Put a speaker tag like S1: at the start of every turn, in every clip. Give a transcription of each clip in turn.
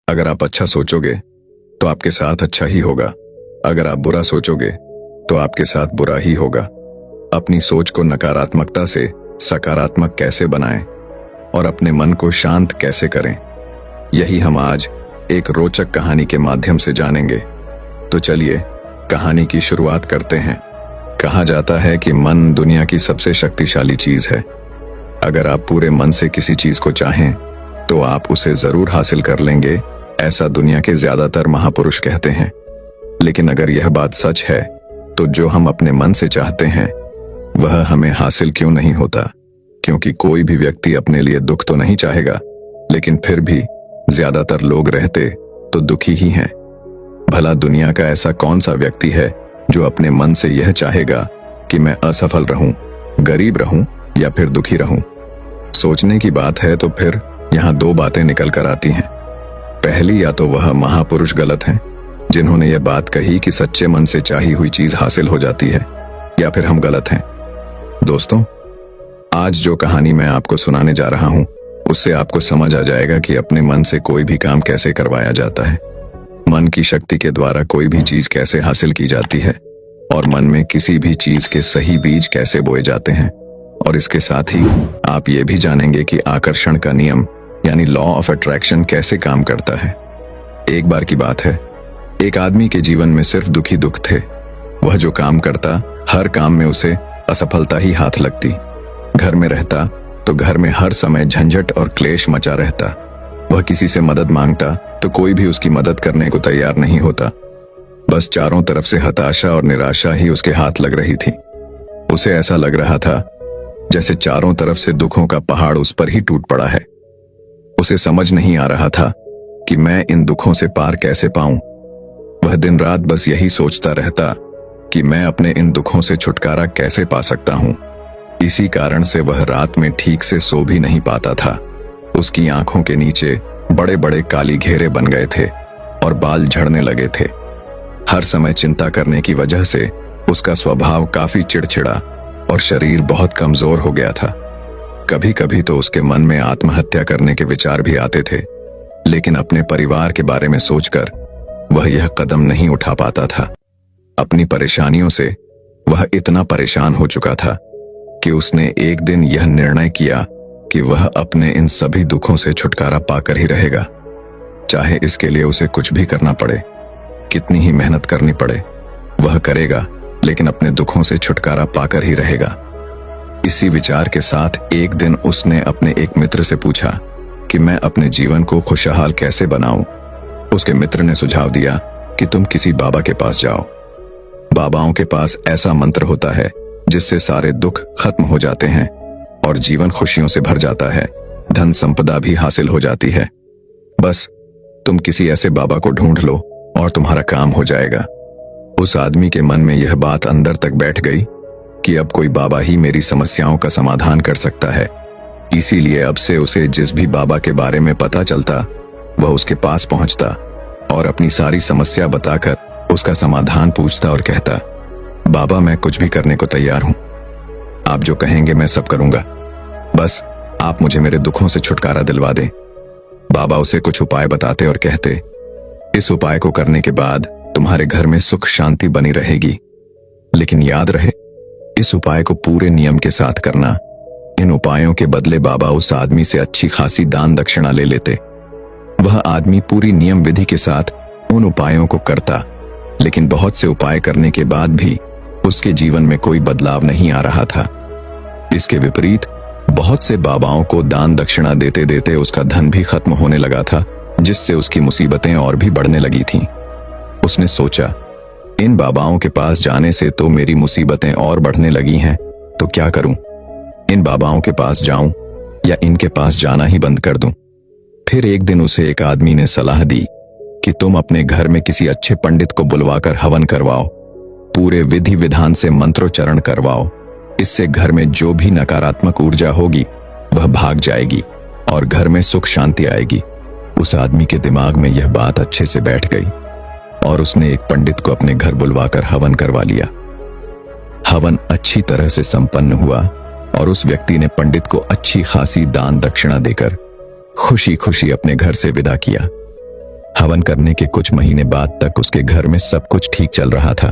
S1: अगर आप अच्छा सोचोगे तो आपके साथ अच्छा ही होगा। अगर आप बुरा सोचोगे तो आपके साथ बुरा ही होगा। अपनी सोच को नकारात्मकता से सकारात्मक कैसे बनाएं और अपने मन को शांत कैसे करें, यही हम आज एक रोचक कहानी के माध्यम से जानेंगे। तो चलिए कहानी की शुरुआत करते हैं। कहा जाता है कि मन दुनिया की सबसे शक्तिशाली चीज है। अगर आप पूरे मन से किसी चीज को चाहें तो आप उसे जरूर हासिल कर लेंगे, ऐसा दुनिया के ज्यादातर महापुरुष कहते हैं। लेकिन अगर यह बात सच है तो जो हम अपने मन से चाहते हैं वह हमें हासिल क्यों नहीं होता? क्योंकि कोई भी व्यक्ति अपने लिए दुख तो नहीं चाहेगा, लेकिन फिर भी ज्यादातर लोग रहते तो दुखी ही हैं। भला दुनिया का ऐसा कौन सा व्यक्ति है जो अपने मन से यह चाहेगा कि मैं असफल रहूं, गरीब रहूं या फिर दुखी रहूं? सोचने की बात है तो फिर यहां दो बातें निकल कर आती हैं। पहली, या तो वह महापुरुष गलत हैं जिन्होंने यह बात कही कि सच्चे मन से चाही हुई चीज हासिल हो जाती है, या फिर हम गलत हैं। दोस्तों, आज जो कहानी मैं आपको सुनाने जा रहा हूं उससे आपको समझ आ जाएगा कि अपने मन से कोई भी काम कैसे करवाया जाता है, मन की शक्ति के द्वारा कोई भी चीज कैसे हासिल की जाती है और मन में किसी भी चीज के सही बीज कैसे बोए जाते हैं। और इसके साथ ही आप ये भी जानेंगे कि आकर्षण का नियम यानी लॉ ऑफ अट्रैक्शन कैसे काम करता है। एक बार की बात है, एक आदमी के जीवन में सिर्फ दुखी दुख थे। वह जो काम करता, हर काम में उसे असफलता ही हाथ लगती। घर में रहता तो घर में हर समय झंझट और क्लेश मचा रहता। वह किसी से मदद मांगता तो कोई भी उसकी मदद करने को तैयार नहीं होता। बस चारों तरफ से हताशा और निराशा ही उसके हाथ लग रही थी। उसे ऐसा लग रहा था जैसे चारों तरफ से दुखों का पहाड़ उस पर ही टूट पड़ा है। उसे समझ नहीं आ रहा था कि मैं इन दुखों से पार कैसे पाऊं। वह दिन रात बस यही सोचता रहता कि मैं अपने इन दुखों से छुटकारा कैसे पा सकता हूं। इसी कारण से वह रात में ठीक से सो भी नहीं पाता था। उसकी आंखों के नीचे बड़े बड़े काली घेरे बन गए थे और बाल झड़ने लगे थे। हर समय चिंता करने की वजह से उसका स्वभाव काफी चिड़चिड़ा और शरीर बहुत कमजोर हो गया था। कभी कभी तो उसके मन में आत्महत्या करने के विचार भी आते थे, लेकिन अपने परिवार के बारे में सोचकर वह यह कदम नहीं उठा पाता था। अपनी परेशानियों से वह इतना परेशान हो चुका था कि उसने एक दिन यह निर्णय किया कि वह अपने इन सभी दुखों से छुटकारा पाकर ही रहेगा। चाहे इसके लिए उसे कुछ भी करना पड़े, कितनी ही मेहनत करनी पड़े, वह करेगा, लेकिन अपने दुखों से छुटकारा पाकर ही रहेगा। इसी विचार के साथ एक दिन उसने अपने एक मित्र से पूछा कि मैं अपने जीवन को खुशहाल कैसे बनाऊं। उसके मित्र ने सुझाव दिया कि तुम किसी बाबा के पास जाओ। बाबाओं के पास ऐसा मंत्र होता है जिससे सारे दुख खत्म हो जाते हैं और जीवन खुशियों से भर जाता है, धन संपदा भी हासिल हो जाती है। बस तुम किसी ऐसे बाबा को ढूंढ लो और तुम्हारा काम हो जाएगा। उस आदमी के मन में यह बात अंदर तक बैठ गई कि अब कोई बाबा ही मेरी समस्याओं का समाधान कर सकता है। इसीलिए अब से उसे जिस भी बाबा के बारे में पता चलता वह उसके पास पहुंचता और अपनी सारी समस्या बताकर उसका समाधान पूछता और कहता, बाबा मैं कुछ भी करने को तैयार हूं, आप जो कहेंगे मैं सब करूंगा, बस आप मुझे मेरे दुखों से छुटकारा दिलवा दें। बाबा उसे कुछ उपाय बताते और कहते, इस उपाय को करने के बाद तुम्हारे घर में सुख शांति बनी रहेगी, लेकिन याद रहे इस उपाय को पूरे नियम के साथ करना। इन उपायों के बदले बाबा उस आदमी से अच्छी खासी दान दक्षिणा ले लेते। वह आदमी पूरी नियम विधि के साथ उन उपायों को करता, लेकिन बहुत से उपाय करने के बाद भी उसके जीवन में कोई बदलाव नहीं आ रहा था। इसके विपरीत बहुत से बाबाओं को दान दक्षिणा देते देते उसका धन भी खत्म होने लगा था, जिससे उसकी मुसीबतें और भी बढ़ने लगी थीं। उसने सोचा, इन बाबाओं के पास जाने से तो मेरी मुसीबतें और बढ़ने लगी हैं, तो क्या करूं? इन बाबाओं के पास जाऊं या इनके पास जाना ही बंद कर दूं? फिर एक दिन उसे एक आदमी ने सलाह दी कि तुम अपने घर में किसी अच्छे पंडित को बुलवाकर हवन करवाओ, पूरे विधि विधान से मंत्रोच्चारण करवाओ। इससे घर में जो भी नकारात्मक ऊर्जा होगी वह भाग जाएगी और घर में सुख शांति आएगी। उस आदमी के दिमाग में यह बात अच्छे से बैठ गई और उसने एक पंडित को अपने घर बुलवाकर हवन करवा लिया। हवन अच्छी तरह से संपन्न हुआ और उस व्यक्ति ने पंडित को अच्छी खासी दान दक्षिणा देकर खुशी खुशी अपने घर से विदा किया। हवन करने के कुछ महीने बाद तक उसके घर में सब कुछ ठीक चल रहा था।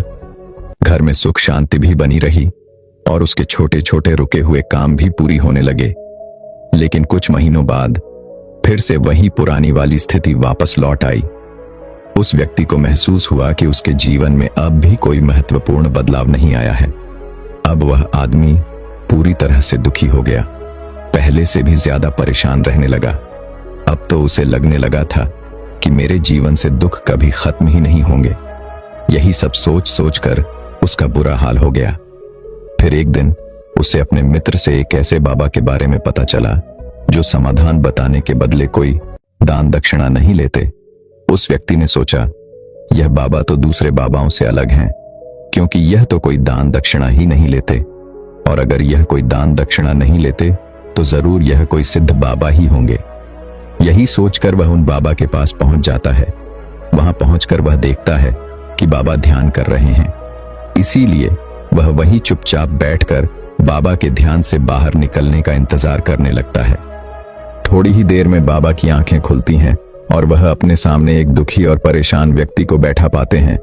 S1: घर में सुख शांति भी बनी रही और उसके छोटे छोटे रुके हुए काम भी पूरी होने लगे। लेकिन कुछ महीनों बाद फिर से वही पुरानी वाली स्थिति वापस लौट आई। उस व्यक्ति को महसूस हुआ कि उसके जीवन में अब भी कोई महत्वपूर्ण बदलाव नहीं आया है। अब वह आदमी पूरी तरह से दुखी हो गया, पहले से भी ज्यादा परेशान रहने लगा। अब तो उसे लगने लगा था कि मेरे जीवन से दुख कभी खत्म ही नहीं होंगे। यही सब सोच सोचकर उसका बुरा हाल हो गया। फिर एक दिन उसे अपने मित्र से एक ऐसे बाबा के बारे में पता चला जो समाधान बताने के बदले कोई दान दक्षिणा नहीं लेते। उस व्यक्ति ने सोचा, यह बाबा तो दूसरे बाबाओं से अलग हैं, क्योंकि यह तो कोई दान दक्षिणा ही नहीं लेते, और अगर यह कोई दान दक्षिणा नहीं लेते तो जरूर यह कोई सिद्ध बाबा ही होंगे। यही सोचकर वह उन बाबा के पास पहुंच जाता है। वहां पहुंचकर वह देखता है कि बाबा ध्यान कर रहे हैं, इसीलिए वह वहीं चुपचाप बैठकर बाबा के ध्यान से बाहर निकलने का इंतजार करने लगता है। थोड़ी ही देर में बाबा की आंखें खुलती हैं और वह अपने सामने एक दुखी और परेशान व्यक्ति को बैठा पाते हैं।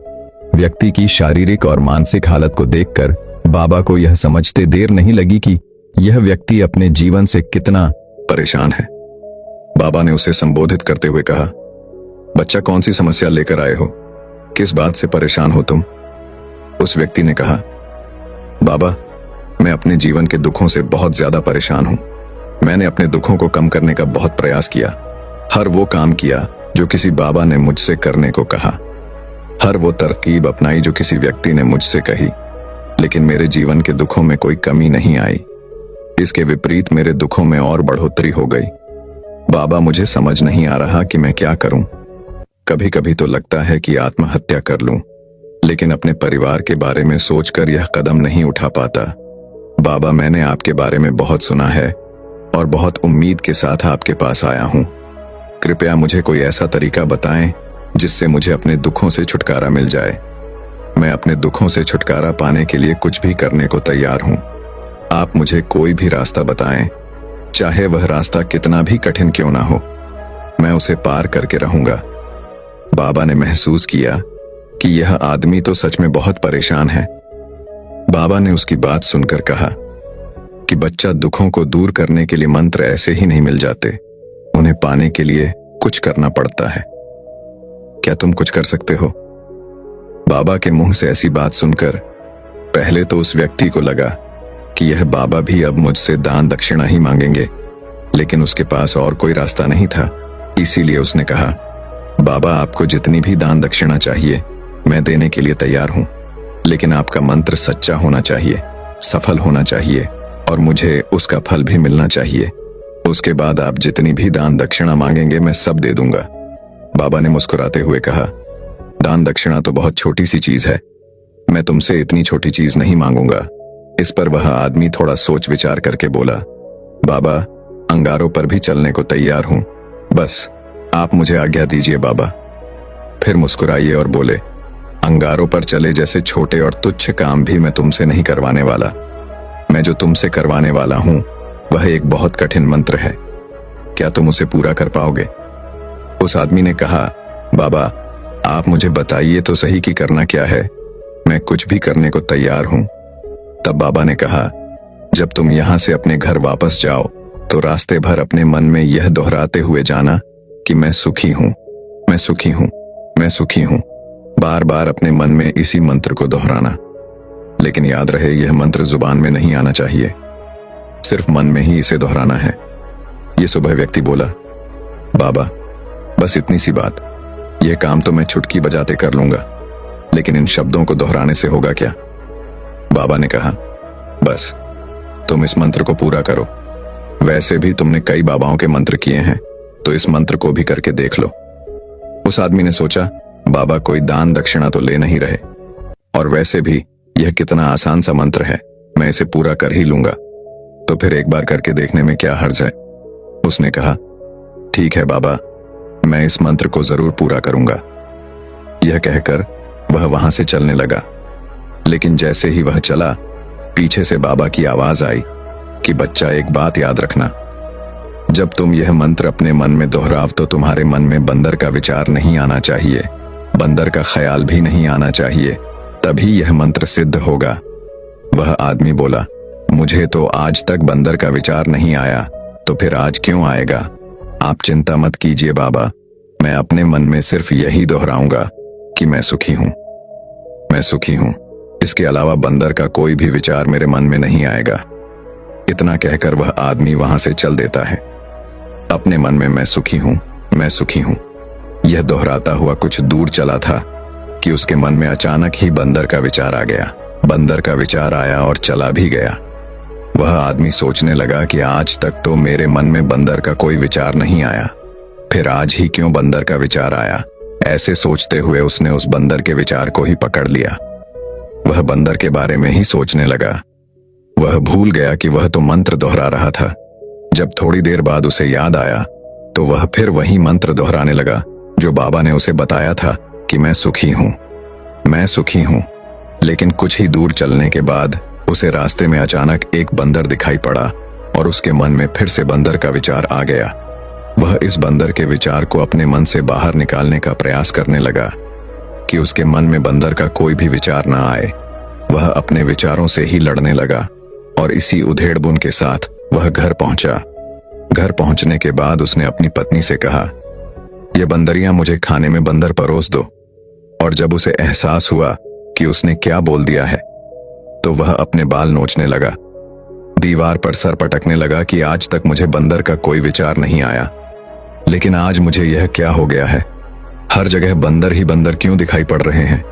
S1: व्यक्ति की शारीरिक और मानसिक हालत को देखकर बाबा को यह समझते देर नहीं लगी कि यह व्यक्ति अपने जीवन से कितना परेशान है। बाबा ने उसे संबोधित करते हुए कहा, बच्चा, कौन सी समस्या लेकर आए हो? किस बात से परेशान हो तुम? उस व्यक्ति ने कहा, बाबा, मैं अपने जीवन के दुखों से बहुत ज्यादा परेशान हूं। मैंने अपने दुखों को कम करने का बहुत प्रयास किया। हर वो काम किया जो किसी बाबा ने मुझसे करने को कहा, हर वो तरकीब अपनाई जो किसी व्यक्ति ने मुझसे कही, लेकिन मेरे जीवन के दुखों में कोई कमी नहीं आई। इसके विपरीत मेरे दुखों में और बढ़ोतरी हो गई। बाबा, मुझे समझ नहीं आ रहा कि मैं क्या करूं। कभी कभी तो लगता है कि आत्महत्या कर लूं, लेकिन अपने परिवार के बारे में सोचकर यह कदम नहीं उठा पाता। बाबा, मैंने आपके बारे में बहुत सुना है और बहुत उम्मीद के साथ आपके पास आया हूं। कृपया मुझे कोई ऐसा तरीका बताएं जिससे मुझे अपने दुखों से छुटकारा मिल जाए। मैं अपने दुखों से छुटकारा पाने के लिए कुछ भी करने को तैयार हूं। आप मुझे कोई भी रास्ता बताएं, चाहे वह रास्ता कितना भी कठिन क्यों ना हो, मैं उसे पार करके रहूंगा। बाबा ने महसूस किया कि यह आदमी तो सच में बहुत परेशान है। बाबा ने उसकी बात सुनकर कहा कि बच्चा, दुखों को दूर करने के लिए मंत्र ऐसे ही नहीं मिल जाते, उन्हें पाने के लिए कुछ करना पड़ता है। क्या तुम कुछ कर सकते हो? बाबा के मुंह से ऐसी बात सुनकर पहले तो उस व्यक्ति को लगा कि यह बाबा भी अब मुझसे दान दक्षिणा ही मांगेंगे, लेकिन उसके पास और कोई रास्ता नहीं था। इसीलिए उसने कहा, बाबा, आपको जितनी भी दान दक्षिणा चाहिए मैं देने के लिए तैयार हूं, लेकिन आपका मंत्र सच्चा होना चाहिए, सफल होना चाहिए और मुझे उसका फल भी मिलना चाहिए। उसके बाद आप जितनी भी दान दक्षिणा मांगेंगे मैं सब दे दूंगा। बाबा ने मुस्कुराते हुए कहा, दान दक्षिणा तो बहुत छोटी सी चीज है, मैं तुमसे इतनी छोटी चीज नहीं मांगूंगा। इस पर वह आदमी थोड़ा सोच विचार करके बोला, बाबा, अंगारों पर भी चलने को तैयार हूं, बस आप मुझे आज्ञा दीजिए बाबा। फिर मुस्कुराइए और बोले, अंगारों पर चले जैसे छोटे और तुच्छ काम भी मैं तुमसे नहीं करवाने वाला। मैं जो तुमसे करवाने वाला हूं वह एक बहुत कठिन मंत्र है। क्या तुम उसे पूरा कर पाओगे? उस आदमी ने कहा, बाबा, आप मुझे बताइए तो सही कि करना क्या है, मैं कुछ भी करने को तैयार हूं। तब बाबा ने कहा, जब तुम यहां से अपने घर वापस जाओ तो रास्ते भर अपने मन में यह दोहराते हुए जाना कि मैं सुखी हूं, मैं सुखी हूं, मैं सुखी हूं। बार बार अपने मन में इसी मंत्र को दोहराना। लेकिन याद रहे, यह मंत्र जुबान में नहीं आना चाहिए, सिर्फ मन में ही इसे दोहराना है। यह सुबह व्यक्ति बोला, बाबा, बस इतनी सी बात, यह काम तो मैं चुटकी बजाते कर लूंगा, लेकिन इन शब्दों को दोहराने से होगा क्या? बाबा ने कहा, बस तुम इस मंत्र को पूरा करो। वैसे भी तुमने कई बाबाओं के मंत्र किए हैं, तो इस मंत्र को भी करके देख लो। उस आदमी ने सोचा, बाबा कोई दान दक्षिणा तो ले नहीं रहे, और वैसे भी यह कितना आसान सा मंत्र है, मैं इसे पूरा कर ही लूंगा, तो फिर एक बार करके देखने में क्या हर्ज है। उसने कहा, ठीक है बाबा, मैं इस मंत्र को जरूर पूरा करूंगा। यह कहकर वह वहां से चलने लगा। लेकिन जैसे ही वह चला, पीछे से बाबा की आवाज आई कि बच्चा, एक बात याद रखना, जब तुम यह मंत्र अपने मन में दोहराव तो तुम्हारे मन में बंदर का विचार नहीं आना चाहिए, बंदर का ख्याल भी नहीं आना चाहिए, तभी यह मंत्र सिद्ध होगा। वह आदमी बोला, मुझे तो आज तक बंदर का विचार नहीं आया, तो फिर आज क्यों आएगा? आप चिंता मत कीजिए बाबा, मैं अपने मन में सिर्फ यही दोहराऊंगा कि मैं सुखी हूं, मैं सुखी हूं। इसके अलावा बंदर का कोई भी विचार मेरे मन में नहीं आएगा। इतना कहकर वह आदमी वहां से चल देता है। अपने मन में मैं सुखी हूं, मैं सुखी हूं, यह दोहराता हुआ कुछ दूर चला था कि उसके मन में अचानक ही बंदर का विचार आ गया। बंदर का विचार आया और चला भी गया। वह आदमी सोचने लगा कि आज तक तो मेरे मन में बंदर का कोई विचार नहीं आया, फिर आज ही क्यों बंदर का विचार आया? ऐसे सोचते हुए उसने उस बंदर के विचार को ही पकड़ लिया। वह बंदर के बारे में ही सोचने लगा। वह भूल गया कि वह तो मंत्र दोहरा रहा था। जब थोड़ी देर बाद उसे याद आया तो वह फिर वही मंत्र दोहराने लगा जो बाबा ने उसे बताया था कि मैं सुखी हूं, मैं सुखी हूं। लेकिन कुछ ही दूर चलने के बाद उसे रास्ते में अचानक एक बंदर दिखाई पड़ा और उसके मन में फिर से बंदर का विचार आ गया। वह इस बंदर के विचार को अपने मन से बाहर निकालने का प्रयास करने लगा कि उसके मन में बंदर का कोई भी विचार ना आए। वह अपने विचारों से ही लड़ने लगा और इसी उधेड़बुन के साथ वह घर पहुंचा। घर पहुंचने के बाद उसने अपनी पत्नी से कहा, ये बंदरियां मुझे खाने में बंदर परोस दो। और जब उसे एहसास हुआ कि उसने क्या बोल दिया है तो वह अपने बाल नोचने लगा, दीवार पर सर पटकने लगा कि आज तक मुझे बंदर का कोई विचार नहीं आया, लेकिन आज मुझे यह क्या हो गया है? हर जगह बंदर ही बंदर क्यों दिखाई पड़ रहे हैं?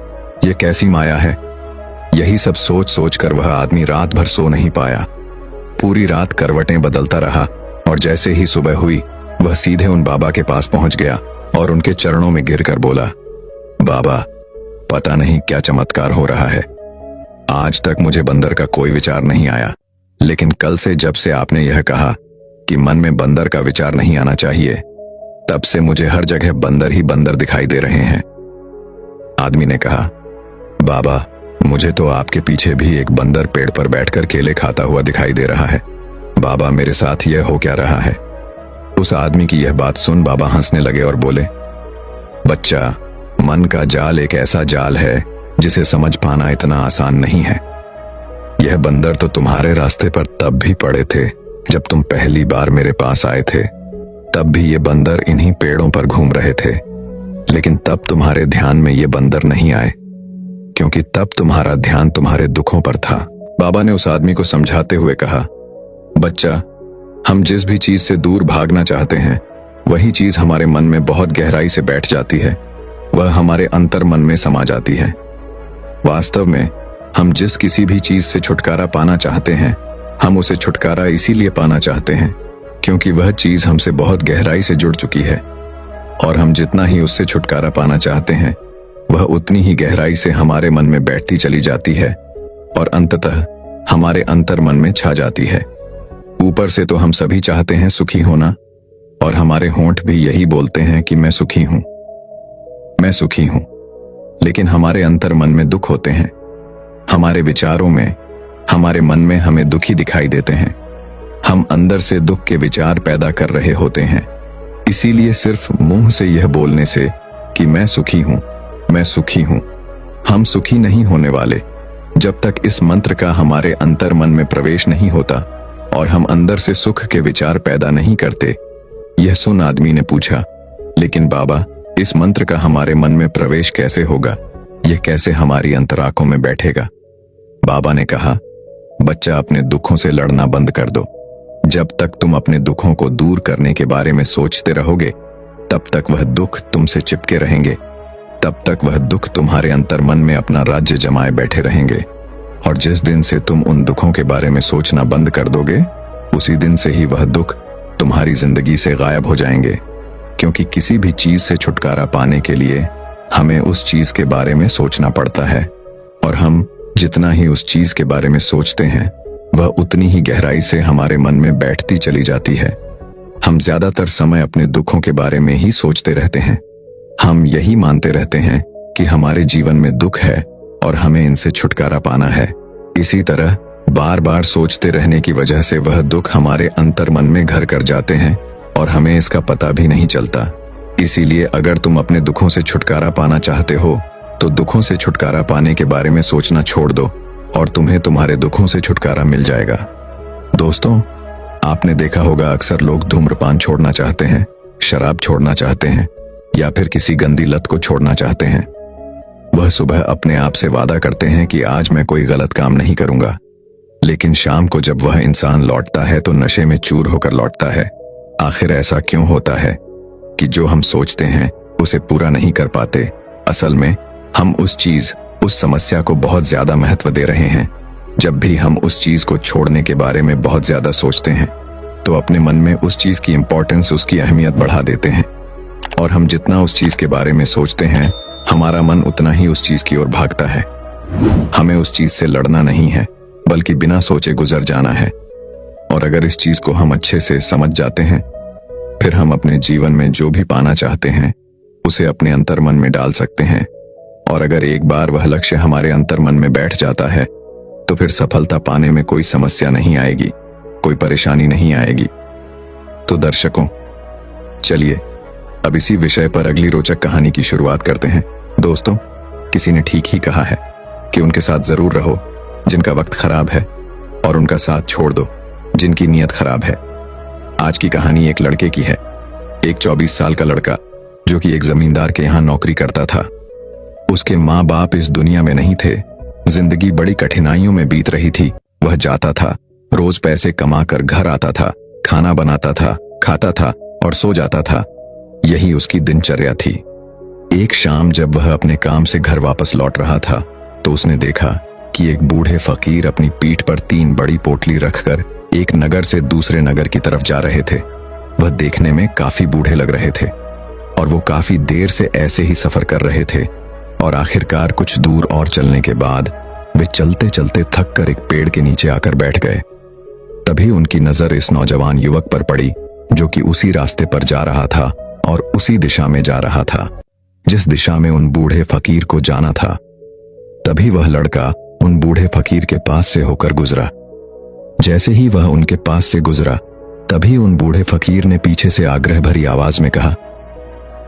S1: यह कैसी माया है? यही सब सोच सोच कर वह आदमी रात भर सो नहीं पाया। पूरी रात करवटें बदलता रहा और जैसे ही सुबह हुई वह सीधे उन बाबा के पास पहुंच गया और उनके चरणों में गिरकर बोला, बाबा, पता नहीं क्या चमत्कार हो रहा है। आज तक मुझे बंदर का कोई विचार नहीं आया, लेकिन कल से जब से आपने यह कहा कि मन में बंदर का विचार नहीं आना चाहिए, तब से मुझे हर जगह बंदर ही बंदर दिखाई दे रहे हैं। आदमी ने कहा, बाबा, मुझे तो आपके पीछे भी एक बंदर पेड़ पर बैठकर केले खाता हुआ दिखाई दे रहा है। बाबा, मेरे साथ यह हो क्या रहा है? उस आदमी की यह बात सुन बाबा हंसने लगे और बोले, बच्चा, मन का जाल एक ऐसा जाल है जिसे समझ पाना इतना आसान नहीं है। यह बंदर तो तुम्हारे रास्ते पर तब भी पड़े थे जब तुम पहली बार मेरे पास आए थे। तब भी ये बंदर इन्हीं पेड़ों पर घूम रहे थे, लेकिन तब तुम्हारे ध्यान में ये बंदर नहीं आए, क्योंकि तब तुम्हारा ध्यान तुम्हारे दुखों पर था। बाबा ने उस आदमी को समझाते हुए कहा, बच्चा, हम जिस भी चीज से दूर भागना चाहते हैं वही चीज हमारे मन में बहुत गहराई से बैठ जाती है, वह हमारे अंतर मन में समा जाती है। वास्तव में हम जिस किसी भी चीज से छुटकारा पाना चाहते हैं, हम उसे छुटकारा इसीलिए पाना चाहते हैं क्योंकि वह चीज हमसे बहुत गहराई से जुड़ चुकी है, और हम जितना ही उससे छुटकारा पाना चाहते हैं वह उतनी ही गहराई से हमारे मन में बैठती चली जाती है और अंततः हमारे अंतर मन में छा जाती है। ऊपर से तो हम सभी चाहते हैं सुखी होना, और हमारे होंठ भी यही बोलते हैं कि मैं सुखी हूं, मैं सुखी हूं, लेकिन हमारे अंतर मन में दुख होते हैं। हमारे विचारों में, हमारे मन में हमें दुखी दिखाई देते हैं। हम अंदर से दुख के विचार पैदा कर रहे होते हैं। इसीलिए सिर्फ मुंह से यह बोलने से कि मैं सुखी हूं, मैं सुखी हूं, हम सुखी नहीं होने वाले जब तक इस मंत्र का हमारे अंतर मन में प्रवेश नहीं होता और हम अंदर से सुख के विचार पैदा नहीं करते। यह सुन आदमी ने पूछा, लेकिन बाबा, इस मंत्र का हमारे मन में प्रवेश कैसे होगा? यह कैसे हमारी अंतरांखों में बैठेगा? बाबा ने कहा, बच्चा, अपने दुखों से लड़ना बंद कर दो। जब तक तुम अपने दुखों को दूर करने के बारे में सोचते रहोगे, तब तक वह दुख तुमसे चिपके रहेंगे, तब तक वह दुख तुम्हारे अंतर मन में अपना राज्य जमाए बैठे रहेंगे। और जिस दिन से तुम उन दुखों के बारे में सोचना बंद कर दोगे, उसी दिन से ही वह दुख तुम्हारी जिंदगी से गायब हो जाएंगे। क्योंकि किसी भी चीज से छुटकारा पाने के लिए हमें उस चीज के बारे में सोचना पड़ता है, और हम जितना ही उस चीज के बारे में सोचते हैं वह उतनी ही गहराई से हमारे मन में बैठती चली जाती है। हम ज्यादातर समय अपने दुखों के बारे में ही सोचते रहते हैं। हम यही मानते रहते हैं कि हमारे जीवन में दुख है और हमें इनसे छुटकारा पाना है। इसी तरह बार बार सोचते रहने की वजह से वह दुख हमारे अंतर मन में घर कर जाते हैं और हमें इसका पता भी नहीं चलता। इसीलिए अगर तुम अपने दुखों से छुटकारा पाना चाहते हो तो दुखों से छुटकारा पाने के बारे में सोचना छोड़ दो और तुम्हें तुम्हारे दुखों से छुटकारा मिल जाएगा। दोस्तों, आपने देखा होगा अक्सर लोग धूम्रपान छोड़ना चाहते हैं, शराब छोड़ना चाहते हैं या फिर किसी गंदी लत को छोड़ना चाहते हैं। वह सुबह अपने आप से वादा करते हैं कि आज मैं कोई गलत काम नहीं करूंगा, लेकिन शाम को जब वह इंसान लौटता है तो नशे में चूर होकर लौटता है। आखिर ऐसा क्यों होता है कि जो हम सोचते हैं उसे पूरा नहीं कर पाते? असल में हम उस समस्या को बहुत ज्यादा महत्व दे रहे हैं। जब भी हम उस चीज को छोड़ने के बारे में बहुत ज्यादा सोचते हैं तो अपने मन में उस चीज की इंपॉर्टेंस, उसकी अहमियत बढ़ा देते हैं और हम जितना उस चीज के बारे में सोचते हैं हमारा मन उतना ही उस चीज की ओर भागता है। हमें उस चीज से लड़ना नहीं है बल्कि बिना सोचे गुजर जाना है। और अगर इस चीज को हम अच्छे से समझ जाते हैं फिर हम अपने जीवन में जो भी पाना चाहते हैं उसे अपने अंतर मन में डाल सकते हैं। और अगर एक बार वह लक्ष्य हमारे अंतर मन में बैठ जाता है तो फिर सफलता पाने में कोई समस्या नहीं आएगी, कोई परेशानी नहीं आएगी। तो दर्शकों, चलिए अब इसी विषय पर अगली रोचक कहानी की शुरुआत करते हैं। दोस्तों, किसी ने ठीक ही कहा है कि उनके साथ जरूर रहो जिनका वक्त खराब है और उनका साथ छोड़ दो जिनकी नीयत खराब है। आज की कहानी एक लड़के की है। एक 24 साल का लड़का जो कि एक जमींदार के यहाँ नौकरी करता था। उसके माँ बाप इस दुनिया में नहीं थे। जिंदगी बड़ी कठिनाइयों में बीत रही थी। वह जाता था, रोज पैसे कमा कर घर आता था, खाना बनाता था, खाता था और सो जाता था। यही उसकी दिनचर्या थी। एक शाम जब वह अपने काम से घर वापस लौट रहा था तो उसने देखा कि एक बूढ़े फकीर अपनी पीठ पर 3 बड़ी पोटली रखकर एक नगर से दूसरे नगर की तरफ जा रहे थे। वह देखने में काफी बूढ़े लग रहे थे और वो काफी देर से ऐसे ही सफर कर रहे थे और आखिरकार कुछ दूर और चलने के बाद वे चलते चलते थक कर एक पेड़ के नीचे आकर बैठ गए। तभी उनकी नजर इस नौजवान युवक पर पड़ी जो कि उसी रास्ते पर जा रहा था और उसी दिशा में जा रहा था जिस दिशा में उन बूढ़े फकीर को जाना था। तभी वह लड़का उन बूढ़े फकीर के पास से होकर गुजरा। जैसे ही वह उनके पास से गुजरा तभी उन बूढ़े फकीर ने पीछे से आग्रह भरी आवाज में कहा,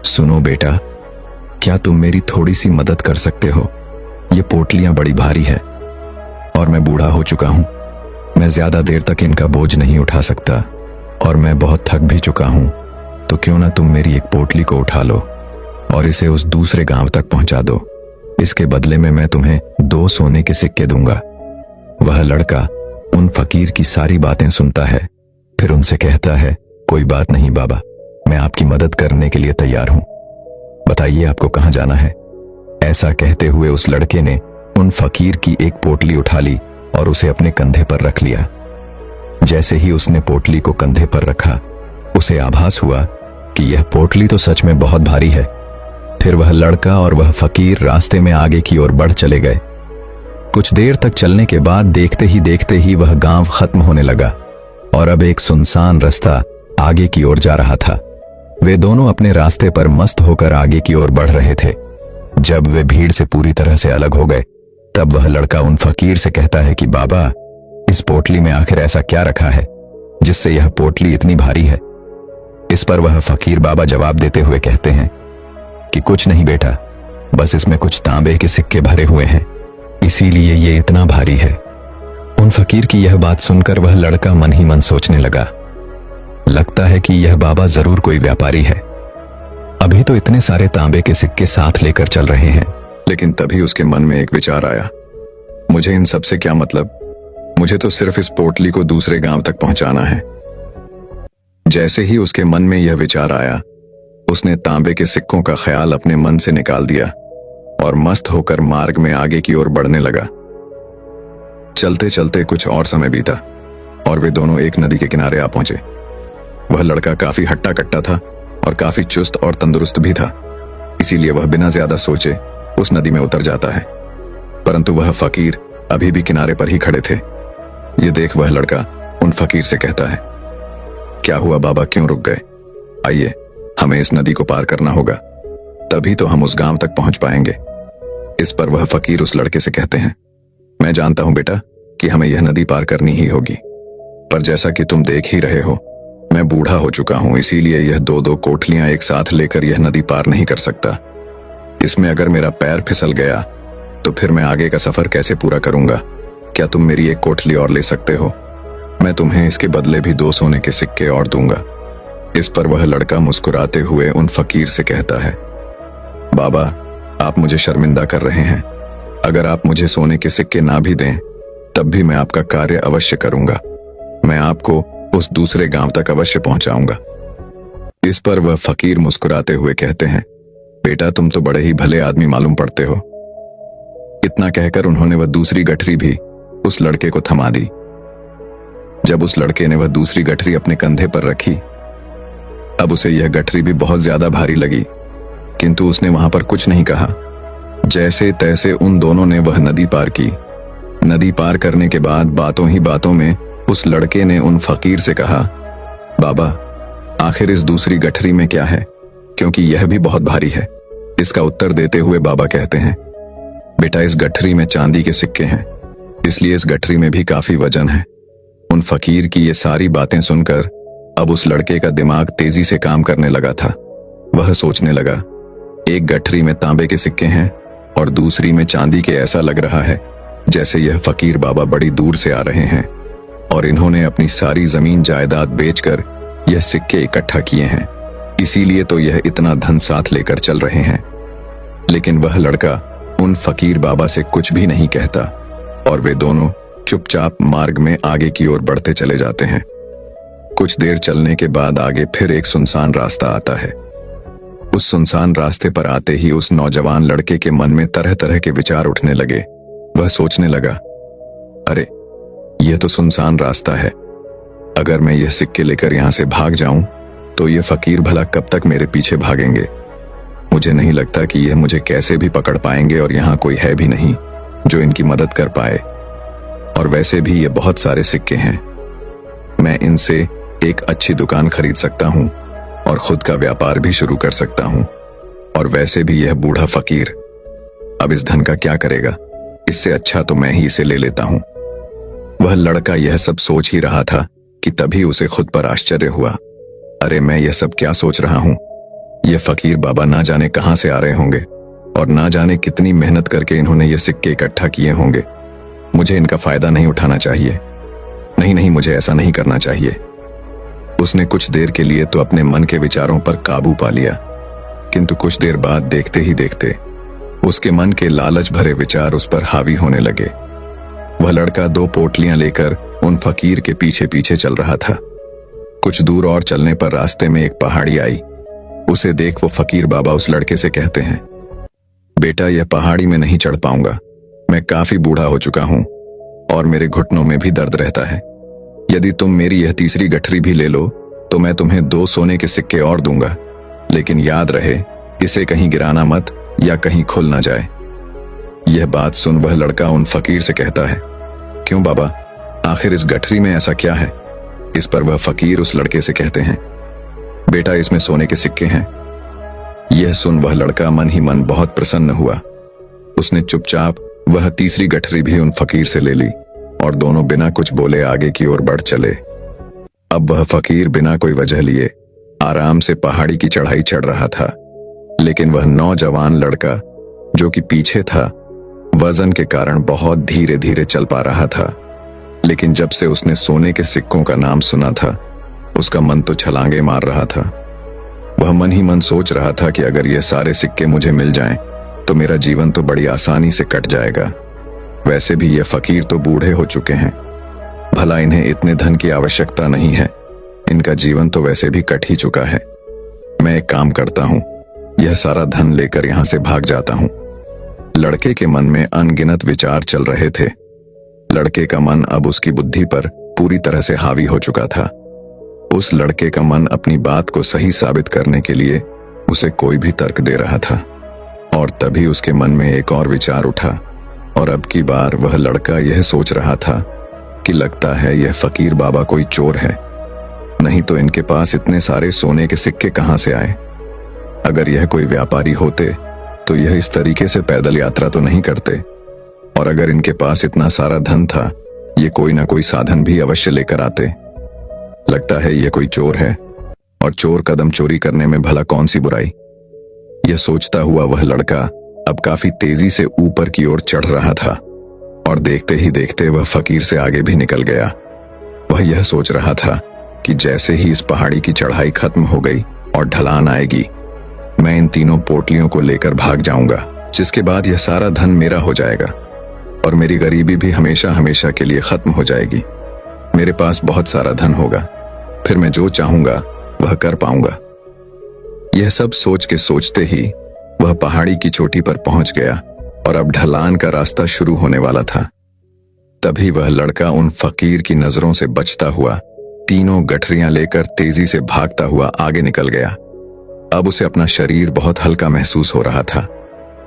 S1: सुनो बेटा, क्या तुम मेरी थोड़ी सी मदद कर सकते हो? ये पोटलियां बड़ी भारी है और मैं बूढ़ा हो चुका हूं। मैं ज्यादा देर तक इनका बोझ नहीं उठा सकता और मैं बहुत थक भी चुका हूं। तो क्यों ना तुम मेरी एक पोटली को उठा लो और इसे उस दूसरे गांव तक पहुंचा दो। इसके बदले में मैं तुम्हें 2 सोने के सिक्के दूंगा। वह लड़का उन फकीर की सारी बातें सुनता है, फिर उनसे कहता है, कोई बात नहीं बाबा, मैं आपकी मदद करने के लिए तैयार हूं। बताइए आपको कहां जाना है? ऐसा कहते हुए उस लड़के ने उन फकीर की एक पोटली उठा ली और उसे अपने कंधे पर रख लिया। जैसे ही उसने पोटली को कंधे पर रखा उसे आभास हुआ कि यह पोटली तो सच में बहुत भारी है। फिर वह लड़का और वह फकीर रास्ते में आगे की ओर बढ़ चले गए। कुछ देर तक चलने के बाद देखते ही वह गांव खत्म होने लगा और अब एक सुनसान रास्ता आगे की ओर जा रहा था। वे दोनों अपने रास्ते पर मस्त होकर आगे की ओर बढ़ रहे थे। जब वे भीड़ से पूरी तरह से अलग हो गए तब वह लड़का उन फकीर से कहता है कि बाबा, इस पोटली में आखिर ऐसा क्या रखा है जिससे यह पोटली इतनी भारी है? इस पर वह फकीर बाबा जवाब देते हुए कहते हैं कि कुछ नहीं बेटा, बस इसमें कुछ तांबे के सिक्के भरे हुए हैं, इसीलिए ये इतना भारी है। उन फकीर की यह बात सुनकर वह लड़का मन ही मन सोचने लगा, लगता है कि यह बाबा जरूर कोई व्यापारी है, अभी तो इतने सारे तांबे के सिक्के साथ लेकर चल रहे हैं। लेकिन तभी उसके मन में एक विचार आया, मुझे इन सब से क्या मतलब, मुझे तो सिर्फ इस पोटली को दूसरे गांव तक पहुंचाना है। जैसे ही उसके मन में यह विचार आया उसने तांबे के सिक्कों का ख्याल अपने मन से निकाल दिया और मस्त होकर मार्ग में आगे की ओर बढ़ने लगा। चलते चलते कुछ और समय बीता और वे दोनों एक नदी के किनारे आ पहुंचे। वह लड़का काफी हट्टा कट्टा था और काफी चुस्त और तंदुरुस्त भी था, इसीलिए वह बिना ज्यादा सोचे उस नदी में उतर जाता है। परंतु वह फकीर अभी भी किनारे पर ही खड़े थे। ये देख वह लड़का उन फकीर से कहता है, क्या हुआ बाबा, क्यों रुक गए? आइए, हमें इस नदी को पार करना होगा, तभी तो हम उस गांव तक पहुंच पाएंगे। इस पर वह फकीर उस लड़के से कहते हैं, मैं जानता हूं बेटा कि हमें यह नदी पार करनी ही होगी। पर जैसा कि तुम देख ही रहे हो, मैं बूढ़ा हो चुका हूं, इसीलिए यह दो दो कोठलियां एक साथ लेकर यह नदी पार नहीं कर सकता। इसमें अगर मेरा पैर फिसल गया तो फिर मैं आगे का सफर कैसे पूरा करूंगा? क्या तुम मेरी एक कोठली और ले सकते हो? मैं तुम्हें इसके बदले भी 2 सोने के सिक्के और दूंगा। इस पर वह लड़का मुस्कुराते हुए उन फकीर से कहता है, बाबा, आप मुझे शर्मिंदा कर रहे हैं। अगर आप मुझे सोने के सिक्के ना भी दें तब भी मैं आपका कार्य अवश्य करूंगा। मैं आपको उस दूसरे गांव तक अवश्य पहुंचाऊंगा। इस पर वह फकीर मुस्कुराते हुए कहते हैं, बेटा, तुम तो बड़े ही भले आदमी मालूम पड़ते हो। इतना कहकर उन्होंने वह दूसरी गठरी भी उस लड़के को थमा दी। जब उस लड़के ने वह दूसरी गठरी अपने कंधे पर रखी, अब उसे यह गठरी भी बहुत ज्यादा भारी लगी, किंतु उसने वहां पर कुछ नहीं कहा। जैसे तैसे उन दोनों ने वह नदी पार की। नदी पार करने के बाद बातों ही बातों में उस लड़के ने उन फकीर से कहा, बाबा, आखिर इस दूसरी गठरी में क्या है, क्योंकि यह भी बहुत भारी है। इसका उत्तर देते हुए बाबा कहते हैं, बेटा, इस गठरी में चांदी के सिक्के हैं, इसलिए इस गठरी में भी काफी वजन है। उन फकीर की ये सारी बातें सुनकर अब उस लड़के का दिमाग तेजी से काम करने लगा था। वह सोचने लगा, एक गठरी में तांबे के सिक्के हैं और दूसरी में चांदी के। ऐसा लग रहा है जैसे यह फकीर बाबा बड़ी दूर से आ रहे हैं और इन्होंने अपनी सारी जमीन जायदाद बेचकर यह सिक्के इकट्ठा किए हैं, इसीलिए तो यह इतना धन साथ लेकर चल रहे हैं। लेकिन वह लड़का उन फकीर बाबा से कुछ भी नहीं कहता और वे दोनों चुपचाप मार्ग में आगे की ओर बढ़ते चले जाते हैं। कुछ देर चलने के बाद आगे फिर एक सुनसान रास्ता आता है। उस सुनसान रास्ते पर आते ही उस नौजवान लड़के के मन में तरह तरह के विचार उठने लगे। वह सोचने लगा, अरे, यह तो सुनसान रास्ता है। अगर मैं यह सिक्के लेकर यहां से भाग जाऊं तो ये फकीर भला कब तक मेरे पीछे भागेंगे? मुझे नहीं लगता कि यह मुझे कैसे भी पकड़ पाएंगे और यहां कोई है भी नहीं जो इनकी मदद कर पाए। और वैसे भी ये बहुत सारे सिक्के हैं, मैं इनसे एक अच्छी दुकान खरीद सकता हूं और खुद का व्यापार भी शुरू कर सकता हूं। और वैसे भी यह बूढ़ा फकीर अब इस धन का क्या करेगा? इससे अच्छा तो मैं ही इसे ले लेता हूं। वह लड़का यह सब सोच ही रहा था कि तभी उसे खुद पर आश्चर्य हुआ। अरे, मैं यह सब क्या सोच रहा हूं? यह फकीर बाबा ना जाने कहां से आ रहे होंगे और ना जाने कितनी मेहनत करके इन्होंने ये सिक्के इकट्ठा किए होंगे। मुझे इनका फायदा नहीं उठाना चाहिए। नहीं नहीं, मुझे ऐसा नहीं करना चाहिए। उसने कुछ देर के लिए तो अपने मन के विचारों पर काबू पा लिया, किंतु कुछ देर बाद देखते ही देखते उसके मन के लालच भरे विचार उस पर हावी होने लगे। वह लड़का 2 पोटलियां लेकर उन फकीर के पीछे पीछे चल रहा था। कुछ दूर और चलने पर रास्ते में एक पहाड़ी आई। उसे देख वो फकीर बाबा उस लड़के से कहते हैं, बेटा, यह पहाड़ी में नहीं चढ़ पाऊंगा। मैं काफी बूढ़ा हो चुका हूं और मेरे घुटनों में भी दर्द रहता है। यदि तुम मेरी यह तीसरी गठरी भी ले लो तो मैं तुम्हें 2 सोने के सिक्के और दूंगा, लेकिन याद रहे, इसे कहीं गिराना मत या कहीं खुल ना जाए। यह बात सुन वह लड़का उन फकीर से कहता है, क्यों बाबा, आखिर इस गठरी में ऐसा क्या है? इस पर वह फकीर उस लड़के से कहते हैं, बेटा, इसमें सोने के सिक्के हैं। यह सुन वह लड़का मन ही मन बहुत प्रसन्न हुआ। उसने चुपचाप वह तीसरी गठरी भी उन फकीर से ले ली और दोनों बिना कुछ बोले आगे की ओर बढ़ चले। अब वह फकीर बिना कोई वजह लिए आराम से पहाड़ी की चढ़ाई चढ़ रहा था, लेकिन वह नौजवान लड़का जो कि पीछे था, वजन के कारण बहुत धीरे धीरे चल पा रहा था। लेकिन जब से उसने सोने के सिक्कों का नाम सुना था, उसका मन तो छलांगे मार रहा था। वह मन ही मन सोच रहा था कि अगर ये सारे सिक्के मुझे मिल जाएं, तो मेरा जीवन तो बड़ी आसानी से कट जाएगा। वैसे भी ये फकीर तो बूढ़े हो चुके हैं, भला इन्हें इतने धन की आवश्यकता नहीं है। इनका जीवन तो वैसे भी कट ही चुका है। मैं एक काम करता हूं, यह सारा धन लेकर यहां से भाग जाता हूं। लड़के के मन में अनगिनत विचार चल रहे थे। लड़के का मन अब उसकी बुद्धि पर पूरी तरह से हावी हो चुका था। उस लड़के का मन अपनी बात को सही साबित करने के लिए उसे कोई भी तर्क दे रहा था। और तभी उसके मन में एक और विचार उठा और अब की बार वह लड़का यह सोच रहा था कि लगता है यह फकीर बाबा कोई चोर है, नहीं तो इनके पास इतने सारे सोने के सिक्के कहां से आए। अगर यह कोई व्यापारी होते तो यह इस तरीके से पैदल यात्रा तो नहीं करते, और अगर इनके पास इतना सारा धन था ये कोई ना कोई साधन भी अवश्य लेकर आते। लगता है ये कोई चोर है, और चोर कदम चोरी करने में भला कौन सी बुराई। यह सोचता हुआ वह लड़का अब काफी तेजी से ऊपर की ओर चढ़ रहा था, और देखते ही देखते वह फकीर से आगे भी निकल गया। वह यह सोच रहा था कि जैसे ही इस पहाड़ी की चढ़ाई खत्म हो गई और ढलान आएगी, मैं इन तीनों पोटलियों को लेकर भाग जाऊंगा, जिसके बाद यह सारा धन मेरा हो जाएगा और मेरी गरीबी भी हमेशा हमेशा के लिए खत्म हो जाएगी। मेरे पास बहुत सारा धन होगा, फिर मैं जो चाहूंगा वह कर पाऊंगा। यह सब सोच के सोचते ही वह पहाड़ी की चोटी पर पहुंच गया और अब ढलान का रास्ता शुरू होने वाला था। तभी वह लड़का उन फकीर की नजरों से बचता हुआ तीनों गठरियां लेकर तेजी से भागता हुआ आगे निकल गया। अब उसे अपना शरीर बहुत हल्का महसूस हो रहा था,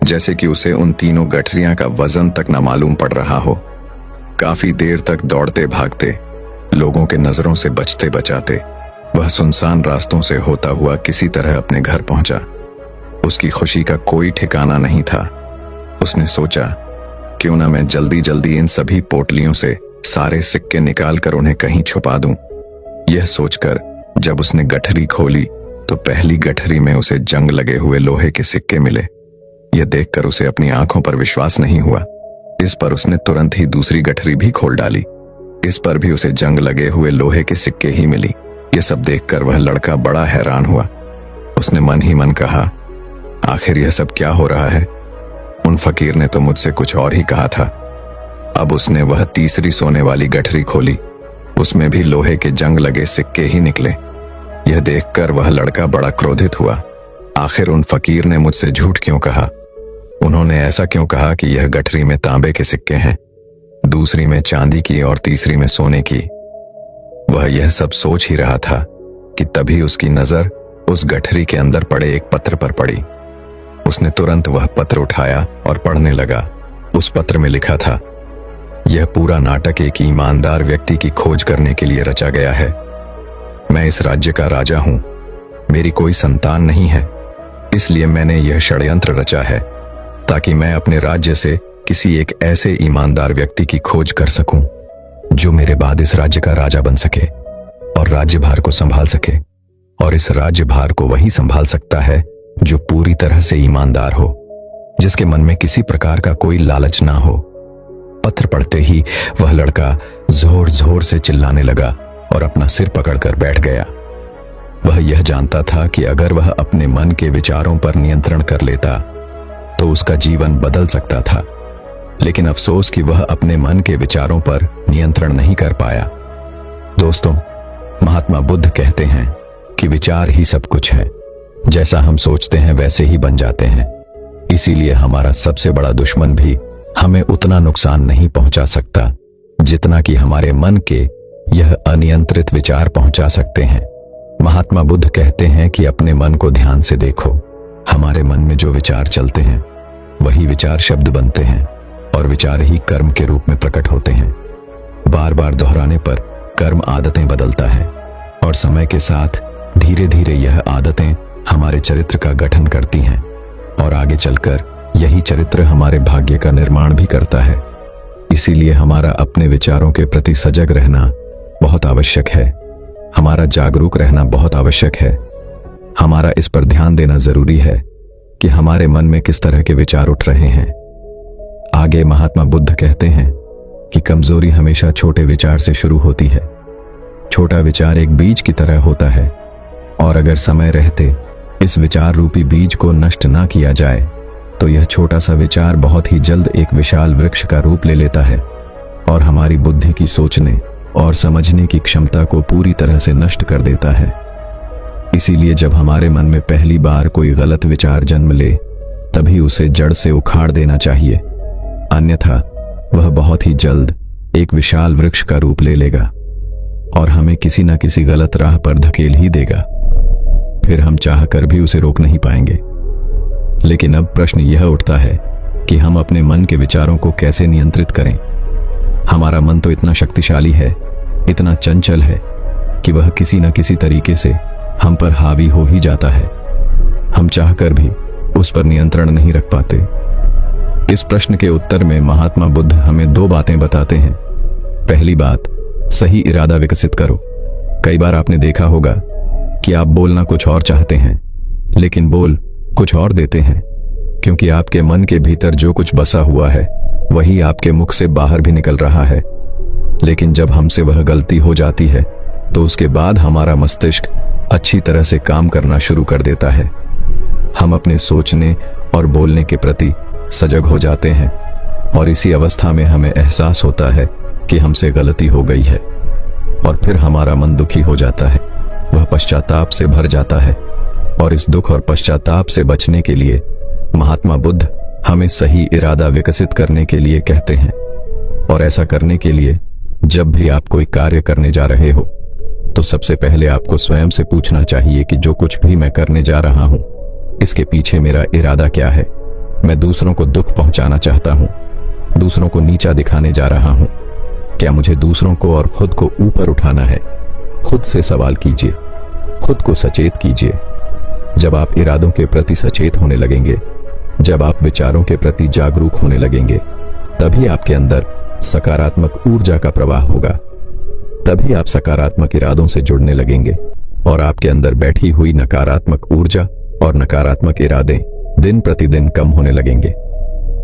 S1: जैसे कि उसे उन तीनों गठरियां का वजन तक न मालूम पड़ रहा हो। काफी देर तक दौड़ते भागते, लोगों के नजरों से बचते बचाते वह सुनसान रास्तों से होता हुआ किसी तरह अपने घर पहुंचा। उसकी खुशी का कोई ठिकाना नहीं था। उसने सोचा, क्यों ना मैं जल्दी जल्दी इन सभी पोटलियों से सारे सिक्के निकालकर उन्हें कहीं छुपा दूं। यह सोचकर जब उसने गठरी खोली तो पहली गठरी में उसे जंग लगे हुए लोहे के सिक्के मिले। यह देखकर उसे अपनी आंखों पर विश्वास नहीं हुआ। इस पर उसने तुरंत ही दूसरी गठरी भी खोल डाली। इस पर भी उसे जंग लगे हुए लोहे के सिक्के ही मिली। यह सब देखकर वह लड़का बड़ा हैरान हुआ। उसने मन ही मन कहा, आखिर यह सब क्या हो रहा है? उन फकीर ने तो मुझसे कुछ और ही कहा था। अब उसने वह तीसरी सोने वाली गठरी खोली, उसमें भी लोहे के जंग लगे सिक्के ही निकले। यह देखकर वह लड़का बड़ा क्रोधित हुआ। आखिर उन फकीर ने मुझसे झूठ क्यों कहा? उन्होंने ऐसा क्यों कहा कि यह गठरी में तांबे के सिक्के हैं, दूसरी में चांदी की और तीसरी में सोने की? वह यह सब सोच ही रहा था कि तभी उसकी नजर उस गठरी के अंदर पड़े एक पत्र पर पड़ी। उसने तुरंत वह पत्र उठाया और पढ़ने लगा। उस पत्र में लिखा था, यह पूरा नाटक एक ईमानदार व्यक्ति की खोज करने के लिए रचा गया है। मैं इस राज्य का राजा हूं, मेरी कोई संतान नहीं है, इसलिए मैंने यह षड्यंत्र रचा है ताकि मैं अपने राज्य से किसी एक ऐसे ईमानदार व्यक्ति की खोज कर सकूं जो मेरे बाद इस राज्य का राजा बन सके और राज्यभार को संभाल सके। और इस राज्यभार को वही संभाल सकता है जो पूरी तरह से ईमानदार हो, जिसके मन में किसी प्रकार का कोई लालच ना हो। पत्र पढ़ते ही वह लड़का जोर जोर से चिल्लाने लगा और अपना सिर पकड़कर बैठ गया। वह यह जानता था कि अगर वह अपने मन के विचारों पर नियंत्रण कर लेता तो उसका जीवन बदल सकता था, लेकिन अफसोस कि वह अपने मन के विचारों पर नियंत्रण नहीं कर पाया। दोस्तों, महात्मा बुद्ध कहते हैं कि विचार ही सब कुछ है। जैसा हम सोचते हैं वैसे ही बन जाते हैं। इसीलिए हमारा सबसे बड़ा दुश्मन भी हमें उतना नुकसान नहीं पहुंचा सकता जितना कि हमारे मन के यह अनियंत्रित विचार पहुंचा सकते हैं। महात्मा बुद्ध कहते हैं कि अपने मन को ध्यान से देखो। हमारे मन में जो विचार चलते हैं वही विचार शब्द बनते हैं और विचार ही कर्म के रूप में प्रकट होते हैं। बार बार दोहराने पर कर्म आदतें बदलता है और समय के साथ धीरे धीरे यह आदतें हमारे चरित्र का गठन करती हैं और आगे चलकर यही चरित्र हमारे भाग्य का निर्माण भी करता है। इसीलिए हमारा अपने विचारों के प्रति सजग रहना बहुत आवश्यक है। हमारा जागरूक रहना बहुत आवश्यक है। हमारा इस पर ध्यान देना जरूरी है कि हमारे मन में किस तरह के विचार उठ रहे हैं। आगे महात्मा बुद्ध कहते हैं कि कमजोरी हमेशा छोटे विचार से शुरू होती है। छोटा विचार एक बीज की तरह होता है और अगर समय रहते इस विचार रूपी बीज को नष्ट ना किया जाए तो यह छोटा सा विचार बहुत ही जल्द एक विशाल वृक्ष का रूप ले लेता है और हमारी बुद्धि की सोचने और समझने की क्षमता को पूरी तरह से नष्ट कर देता है। इसीलिए जब हमारे मन में पहली बार कोई गलत विचार जन्म ले तभी उसे जड़ से उखाड़ देना चाहिए, अन्यथा वह बहुत ही जल्द एक विशाल वृक्ष का रूप ले लेगा और हमें किसी न किसी गलत राह पर धकेल ही देगा। फिर हम चाहकर भी उसे रोक नहीं पाएंगे। लेकिन अब प्रश्न यह उठता है कि हम अपने मन के विचारों को कैसे नियंत्रित करें। हमारा मन तो इतना शक्तिशाली है, इतना चंचल है कि वह किसी न किसी तरीके से हम पर हावी हो ही जाता है। हम चाहकर भी उस पर नियंत्रण नहीं रख पाते। इस प्रश्न के उत्तर में महात्मा बुद्ध हमें दो बातें बताते हैं। पहली बात, सही इरादा विकसित करो। कई बार आपने देखा होगा कि आप बोलना कुछ और चाहते हैं लेकिन बोल कुछ और देते हैं, क्योंकि आपके मन के भीतर जो कुछ बसा हुआ है वही आपके मुख से बाहर भी निकल रहा है। लेकिन जब हमसे वह गलती हो जाती है तो उसके बाद हमारा मस्तिष्क अच्छी तरह से काम करना शुरू कर देता है। हम अपने सोचने और बोलने के प्रति सजग हो जाते हैं और इसी अवस्था में हमें एहसास होता है कि हमसे गलती हो गई है और फिर हमारा मन दुखी हो जाता है, वह पश्चाताप से भर जाता है। और इस दुख और पश्चाताप से बचने के लिए महात्मा बुद्ध हमें सही इरादा विकसित करने के लिए कहते हैं। और ऐसा करने के लिए जब भी आप कोई कार्य करने जा रहे हो तो सबसे पहले आपको स्वयं से पूछना चाहिए कि जो कुछ भी मैं करने जा रहा हूं इसके पीछे मेरा इरादा क्या है। मैं दूसरों को दुख पहुंचाना चाहता हूं, दूसरों को नीचा दिखाने जा रहा हूं, क्या मुझे दूसरों को और खुद को ऊपर उठाना है? खुद से सवाल कीजिए, खुद को सचेत कीजिए। जब आप इरादों के प्रति सचेत होने लगेंगे, जब आप विचारों के प्रति जागरूक होने लगेंगे, तभी आपके अंदर सकारात्मक ऊर्जा का प्रवाह होगा। तभी आप सकारात्मक इरादों से जुड़ने लगेंगे और आपके अंदर बैठी हुई नकारात्मक ऊर्जा और नकारात्मक इरादे दिन प्रतिदिन कम होने लगेंगे।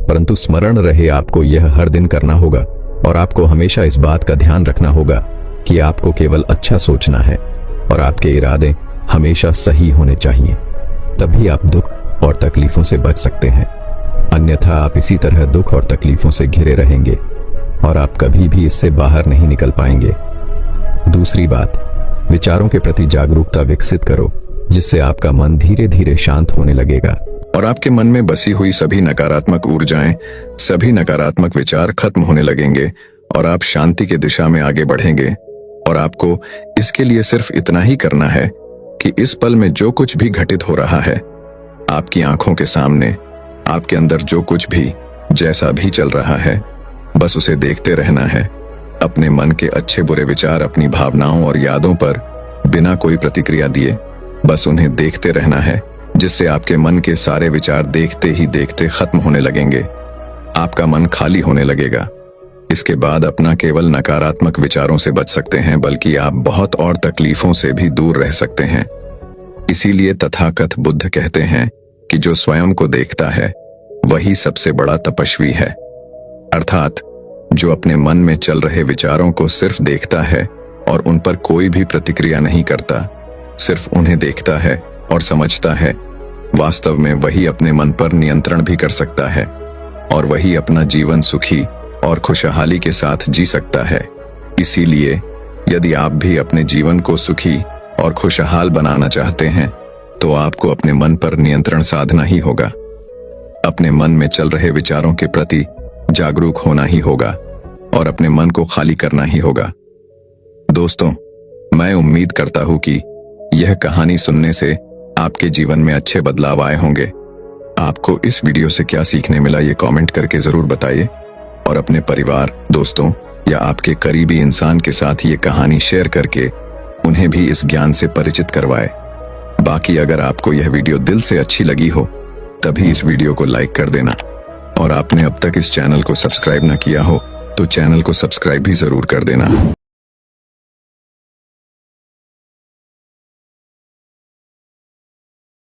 S1: परंतु स्मरण रहे, आपको यह हर दिन करना होगा और आपको हमेशा इस बात का ध्यान रखना होगा कि आपको केवल अच्छा सोचना है और आपके इरादे हमेशा सही होने चाहिए। तभी आप दुख और तकलीफों से बच सकते हैं, अन्यथा आप इसी तरह दुख और तकलीफों से घिरे रहेंगे और आप कभी भी इससे बाहर नहीं निकल पाएंगे। दूसरी बात, विचारों के प्रति जागरूकता विकसित करो, जिससे आपका मन धीरे धीरे शांत होने लगेगा और आपके मन में बसी हुई सभी नकारात्मक ऊर्जाएं, सभी नकारात्मक विचार खत्म होने लगेंगे और आप शांति की दिशा में आगे बढ़ेंगे। और आपको इसके लिए सिर्फ इतना ही करना है कि इस पल में जो कुछ भी घटित हो रहा है आपकी आंखों के सामने, आपके अंदर जो कुछ भी जैसा भी चल रहा है, बस उसे देखते रहना है। अपने मन के अच्छे बुरे विचार, अपनी भावनाओं और यादों पर बिना कोई प्रतिक्रिया दिए बस उन्हें देखते रहना है, जिससे आपके मन के सारे विचार देखते ही देखते खत्म होने लगेंगे। आपका मन खाली होने लगेगा। इसके बाद अपना केवल नकारात्मक विचारों से बच सकते हैं, बल्कि आप बहुत और तकलीफों से भी दूर रह सकते हैं। इसीलिए तथाकथ बुद्ध कहते हैं कि जो स्वयं को देखता है वही सबसे बड़ा तपस्वी है। अर्थात जो अपने मन में चल रहे विचारों को सिर्फ देखता है और उन पर कोई भी प्रतिक्रिया नहीं करता, सिर्फ उन्हें देखता है और समझता है, वास्तव में वही अपने मन पर नियंत्रण भी कर सकता है और वही अपना जीवन सुखी और खुशहाली के साथ जी सकता है। इसीलिए यदि आप भी अपने जीवन को सुखी और खुशहाल बनाना चाहते हैं तो आपको अपने मन पर नियंत्रण साधना ही होगा। अपने मन में चल रहे विचारों के प्रति जागरूक होना ही होगा और अपने मन को खाली करना ही होगा। दोस्तों, मैं उम्मीद करता हूं कि यह कहानी सुनने से आपके जीवन में अच्छे बदलाव आए होंगे। आपको इस वीडियो से क्या सीखने मिला ये कमेंट करके जरूर बताइए और अपने परिवार, दोस्तों या आपके करीबी इंसान के साथ ये कहानी शेयर करके उन्हें भी इस ज्ञान से परिचित करवाए। बाकी अगर आपको यह वीडियो दिल से अच्छी लगी हो तभी इस वीडियो को लाइक कर देना और आपने अब तक इस चैनल को सब्सक्राइब न किया हो तो चैनल को सब्सक्राइब भी जरूर कर देना।